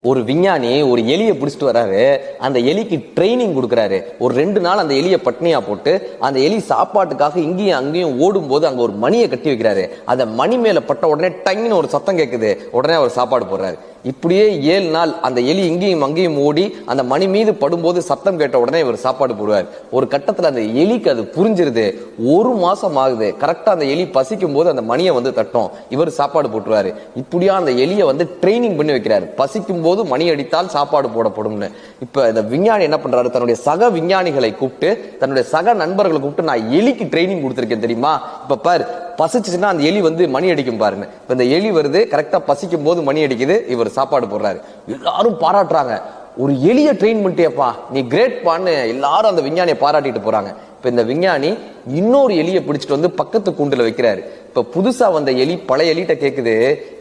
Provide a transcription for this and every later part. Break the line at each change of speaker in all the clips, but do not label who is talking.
ஒரு விஞ்ஞானி ஒரு எலியை பிடிச்சிட்டு வராரு. அந்த எலிக்கு ட்ரைனிங் கொடுக்கறாரு. ஒரு 2 நாள் அந்த எலியை பட்னியா போட்டு அந்த எலி சாப்பாட்டுக்காக இங்கேயும் அங்கேயும் ஓடும் போது அங்க ஒரு மணியை கட்டி வைக்கிறாரு. அந்த மணி மேல பட்ட உடனே டங்குன்னு ஒரு சத்தம் கேட்குது. உடனே அவர் சாப்பாடு போடுறாரு. இப்படியே 7 நாள் அந்த எலி இங்கேயும் அங்கேயும் ஓடி அந்த மணி மீது படும்போது சத்தம் கேட்ட உடனே இவர் சாப்பாடு போடுவார். ஒரு கட்டத்துல அந்த எலிக்கு அது புரிஞ்சிருது. 1 மாசம் ஆகுது. கரெக்டா அந்த எலி பசிக்கும் போது அந்த மணியை வந்து தட்டும். இவர் சாப்பாடு போட்டுருவாரு. இப்படியா அந்த எலியை வந்து ட்ரைனிங் பண்ணி வைக்கிறாரு. பசிக்கும் போது மணி அடித்தால் சாப்பாடு போடப்படும்னு. இப்ப இந்த விஞ்ஞானி என்ன பண்றாரு, தன்னுடைய சக விஞ்ஞானிகளை கூப்பிட்டு, தன்னுடைய சக நண்பர்களை கூப்பிட்டு, நான் எலிக்கு ட்ரைனிங் கொடுத்திருக்கேன் தெரியுமா, இப்ப பாரு பசிச்சுன்னா அந்த எலி வந்து மணி அடிக்கும் பாருங்க. இப்ப இந்த எலி வருது, கரெக்டா பசிக்கும் போது மணி அடிக்குது, இவர் சாப்பாடு போடுறாரு. எல்லாரும் பாராட்டுறாங்க. ஒரு எலிய ட்ரெயின் பண்ணிட்டேப்பா, நீ கிரேட் பான்னு எல்லாரும் அந்த விஞ்ஞானியை பாராட்டிட்டு போறாங்க. இப்ப இந்த விஞ்ஞானி இன்னொரு எலியை பிடிச்சிட்டு வந்து பக்கத்து கூண்டுல வைக்கிறாரு. இப்ப புதுசா வந்த எலி பழைய எலிட்ட கேக்குது,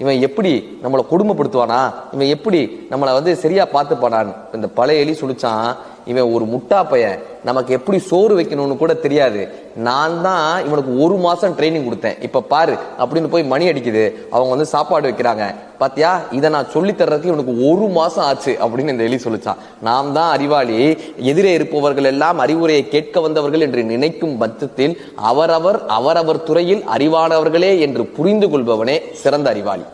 இவன் எப்படி நம்மளை கொடுமைப்படுத்துவானா, இவன் எப்படி நம்மளை வந்து சரியா பார்த்துப்பானான்னு. இந்த பழைய எலி சொல்லிச்சான், இவன் ஒரு முட்டா பையன், நமக்கு எப்படி சோறு வைக்கணும்னு கூட தெரியாது. நான் தான் இவனுக்கு 1 மாசம் ட்ரைனிங் கொடுத்தேன். இப்ப பாரு அப்படின்னு போய் மணி அடிக்குது, அவங்க வந்து சாப்பாடு வைக்கிறாங்க. பாத்தியா, இதை நான் சொல்லி தர்றதுக்கு இவனுக்கு 1 மாசம் ஆச்சு அப்படின்னு இந்த எலி சொல்லிச்சான். நாம் தான் அறிவாளி, எதிரே இருப்பவர்கள் எல்லாம் அறிவுரையை கேட்க வந்தவர்கள் என்று நினைக்கும் பட்சத்தில் அவரவர் துறையில் அறிவானவர்களே என்று புரிந்து கொள்பவனே சிறந்த அறிவாளி.